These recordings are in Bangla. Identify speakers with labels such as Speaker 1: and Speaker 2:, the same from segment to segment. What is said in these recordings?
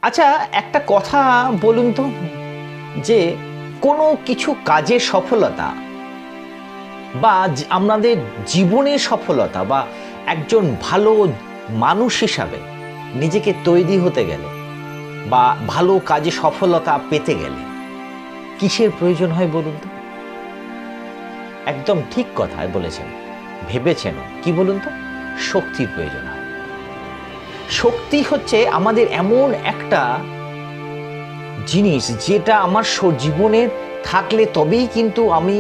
Speaker 1: আচ্ছা, একটা কথা বলুন তো, যে কোনো কিছু কাজের সফলতা বা আমাদের জীবনের সফলতা বা একজন ভালো মানুষ হিসাবে নিজেকে তৈরি হতে গেলে বা ভালো কাজে সফলতা পেতে গেলে কিসের প্রয়োজন হয় বলুন তো? একদম ঠিক কথাই বলেছেন, ভেবেছেন। কি বলুন তো? শক্তির প্রয়োজন হয়। শক্তি হচ্ছে আমাদের এমন একটা জিনিস যেটা আমার জীবনে থাকলে তবেই কিন্তু আমি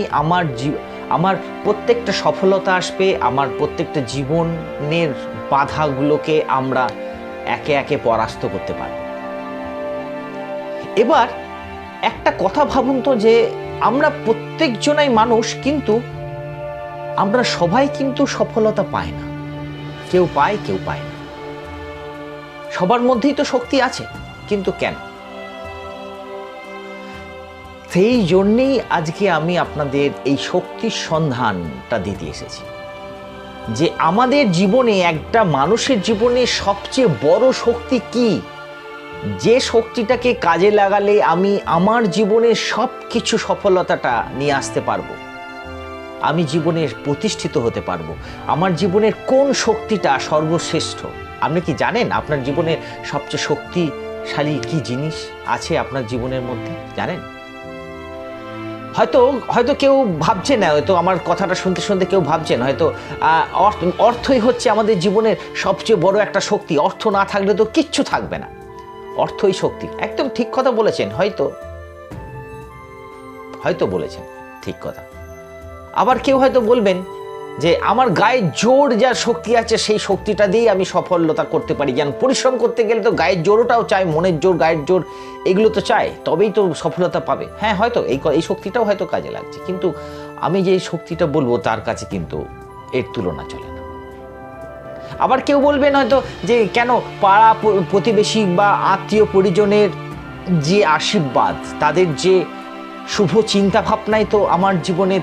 Speaker 1: আমার প্রত্যেকটা সফলতা আসবে, আমার প্রত্যেকটা জীবনের বাধাগুলোকে আমরা একে একে পরাস্ত করতে পারব। এবার একটা কথা ভাবুন তো, যে আমরা প্রত্যেকজনাই মানুষ, কিন্তু আমরা সবাই কিন্তু সফলতা পাই না। কেউ পায়, কেউ পায় না। সবার মধ্যেই তো শক্তি আছে, কিন্তু কেন? সেই জন্যেই আজকে আমি আপনাদের এই শক্তির সন্ধানটা দিতে এসেছি, যে আমাদের জীবনে, একটা মানুষের জীবনে সবচেয়ে বড় শক্তি কি, যে শক্তিটাকে কাজে লাগালে আমি আমার জীবনের সব কিছু সফলতাটা নিয়ে আসতে পারবো, আমি জীবনে প্রতিষ্ঠিত হতে পারবো। আমার জীবনের কোন শক্তিটা সর্বশ্রেষ্ঠ? আপনি কি জানেন আপনার জীবনের সবচেয়ে শক্তিশালী কি জিনিস আছে আপনার জীবনের মধ্যে? জানেন? হয়তো কেউ ভাবছেন না, হয়তো আমার কথাটা শুনতে শুনতে কেউ ভাবছেন হয়তো অর্থই হচ্ছে আমাদের জীবনের সবচেয়ে বড় একটা শক্তি। অর্থ না থাকলে তো কিচ্ছু থাকবে না, অর্থই শক্তি। একদম ঠিক কথা বলেছেন, হয়তো বলেছেন ঠিক কথা। আবার কেউ হয়তো বলবেন যে আমার গায়ে জোর যা শক্তি আছে, সেই শক্তিটা দিয়েই আমি সফলতা করতে পারি। যেন পরিশ্রম করতে গেলে তো গায়ের জোরটাও চাই, মনের জোর, গায়ের জোর, এগুলো তো চাই, তবেই তো সফলতা পাবে। হ্যাঁ, হয়তো এই শক্তিটাও হয়তো কাজে লাগছে, কিন্তু আমি যে শক্তিটা বলবো তার কাছে কিন্তু এর তুলনা চলে না। আবার কেউ বলবেন হয়তো যে কেন, পাড়া প্রতিবেশী বা আত্মীয় পরিজনের যে আশীর্বাদ, তাদের যে শুভ চিন্তা ভাবনাই তো আমার জীবনে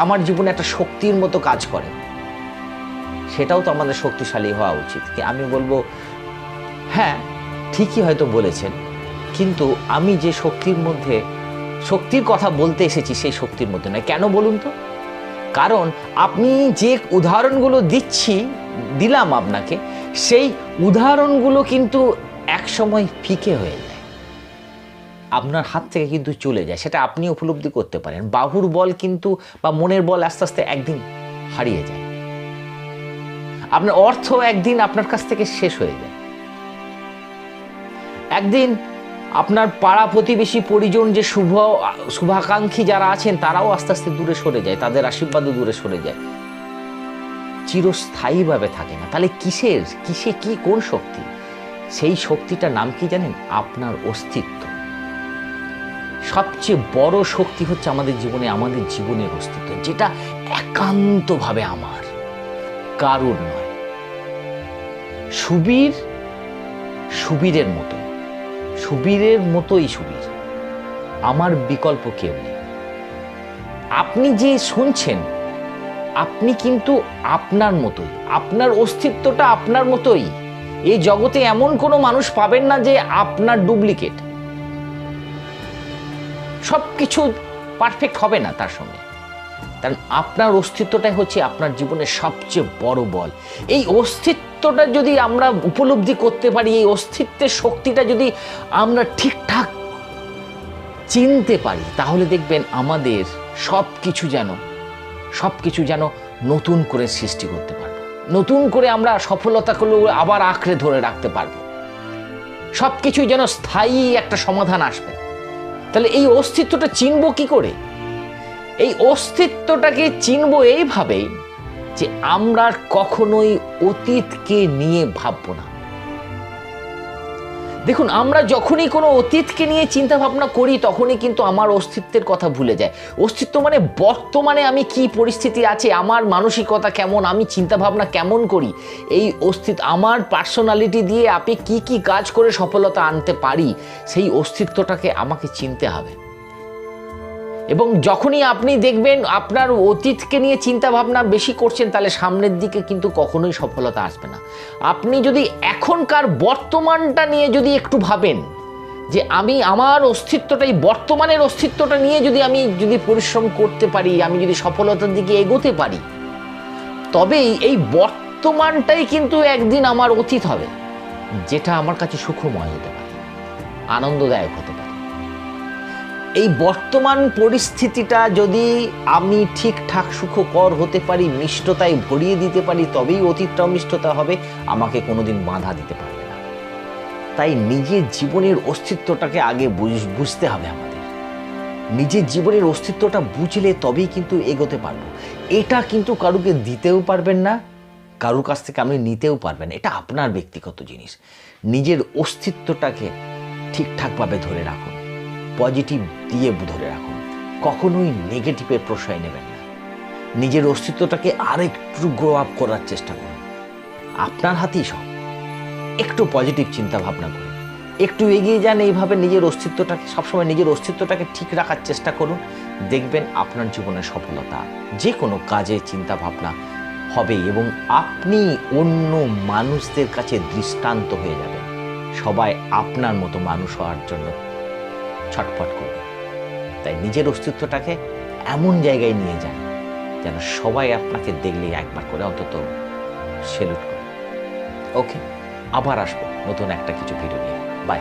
Speaker 1: আমার জীবনে একটা শক্তির মতো কাজ করে। সেটাও তো আমাদের শক্তিশালী হওয়া উচিত। আমি বলবো হ্যাঁ, ঠিকই হয়তো বলেছেন, কিন্তু আমি যে শক্তির কথা বলতে এসেছি সেই শক্তির মধ্যে নয়। কেন বলুন তো? কারণ আপনি যে উদাহরণগুলো দিলাম আপনাকে, সেই উদাহরণগুলো কিন্তু একসময় ফিকে হয়ে যায়, আপনার হাত থেকে কিন্তু চলে যায়। সেটা আপনি উপলব্ধি করতে পারেন। বাহুর বল কিন্তু বা মনের বল আস্তে আস্তে একদিন হারিয়ে যায়। আপনার অর্থ একদিন আপনার কাছ থেকে শেষ হয়ে যায়। একদিন আপনার পাড়া প্রতিবেশী পরিজন যে শুভাকাঙ্ক্ষী যারা আছেন, তারাও আস্তে আস্তে দূরে সরে যায়, তাদের আশীর্বাদও দূরে সরে যায়, চিরস্থায়ীভাবে থাকে না। তাহলে কোন শক্তি? সেই শক্তিটার নাম কি জানেন? আপনার অস্তিত্ব। সবচেয়ে বড় শক্তি হচ্ছে আমাদের জীবনের অস্তিত্ব, যেটা একান্তভাবে আমার, কারুর নয়। সুবীরের মতোই সুবীর, আমার বিকল্প কেউ নেই। আপনি যে শুনছেন, আপনি কিন্তু আপনার মতোই, আপনার অস্তিত্বটা আপনার মতোই। এই জগতে এমন কোনো মানুষ পাবেন না যে আপনার ডুপ্লিকেট। সবকিছু পারফেক্ট হবে না তার সঙ্গে, কারণ আপনার অস্তিত্বটাই হচ্ছে আপনার জীবনের সবচেয়ে বড় বল। এই অস্তিত্বটা যদি আমরা উপলব্ধি করতে পারি, এই অস্তিত্বের শক্তিটা যদি আমরা ঠিকঠাক চিনতে পারি, তাহলে দেখবেন আমাদের সবকিছু যেন নতুন করে সৃষ্টি করতে পারবো, নতুন করে আমরা সফলতাগুলো আবার আঁকড়ে ধরে রাখতে পারবো, সবকিছুই যেন স্থায়ী একটা সমাধান আসবে। তাহলে এই অস্তিত্বটা চিনবো কি করে? এই অস্তিত্বটাকে চিনবো এইভাবে যে আমরা কখনোই অতীতকে নিয়ে ভাববো না। দেখুন, আমরা যখনই কোনো অতীতকে নিয়ে চিন্তা ভাবনা করি, তখনই কিন্তু আমার অস্তিত্বের কথা ভুলে যায়। অস্তিত্ব মানে বর্তমানে আমি কি পরিস্থিতি আছে, আমার মানসিকতা কেমন, আমি চিন্তা ভাবনা কেমন করি, এই অস্তিত্ব, আমার পার্সোনালিটি দিয়ে আপনি কি কাজ করে সফলতা আনতে পারি, সেই অস্তিত্বটাকে আমাকে চিনতে হবে। এবং যখনই আপনি দেখবেন আপনার অতীতকে নিয়ে চিন্তা ভাবনা বেশি করছেন, তাহলে সামনের দিকে কিন্তু কখনোই সফলতা আসবে না। আপনি যদি এখনকার বর্তমানটা নিয়ে যদি একটু ভাবেন যে আমি আমার অস্তিত্বটা, এই বর্তমানের অস্তিত্বটা নিয়ে যদি পরিশ্রম করতে পারি, আমি যদি সফলতার দিকে এগোতে পারি, তবেই এই বর্তমানটাই কিন্তু একদিন আমার অতীত হবে, যেটা আমার কাছে সুখময় হতে পারে, আনন্দদায়ক হতে পারে। এই বর্তমান পরিস্থিতিটা যদি আমি ঠিকঠাক সুখকর হতে পারি, মিষ্টতায় ভরিয়ে দিতে পারি, তবেই অতীতটাও মিষ্টতা হবে, আমাকে কোনোদিন বাধা দিতে পারবে না। তাই নিজের জীবনের অস্তিত্বটাকে আগে বুঝতে হবে আমাদের। নিজের জীবনের অস্তিত্বটা বুঝলে তবেই কিন্তু এগোতে পারবো। এটা কিন্তু কারুকে দিতেও পারবেন না, কারুর কাছ থেকে আপনি নিতেও পারবেন। এটা আপনার ব্যক্তিগত জিনিস। নিজের অস্তিত্বটাকে ঠিকঠাকভাবে ধরে রাখুন, পজিটিভ দিয়ে ধরে রাখুন, কখনোই নেগেটিভের প্রশ্রয় নেবেন না। নিজের অস্তিত্বটাকে আরেকটু গ্রো আপ করার চেষ্টা করুন। আপনার হাতেই সব। একটু পজিটিভ চিন্তা ভাবনা করুন, একটু এগিয়ে যান, এইভাবে নিজের অস্তিত্বটাকে সবসময় নিজের অস্তিত্বটাকে ঠিক রাখার চেষ্টা করুন। দেখবেন আপনার জীবনের সফলতা যে কোনো কাজে চিন্তা ভাবনা হবে এবং আপনি অন্য মানুষদের কাছে দৃষ্টান্ত হয়ে যাবেন। সবাই আপনার মতো মানুষ হওয়ার জন্য ছটফট করবে। তাই নিজের অস্তিত্বটাকে এমন জায়গায় নিয়ে যান যেন সবাই আপনাকে দেখলেই একবার করে অন্তত সেলুট করে। ওকে, আবার আসবো নতুন একটা কিছু ভিডিও নিয়ে। বাই।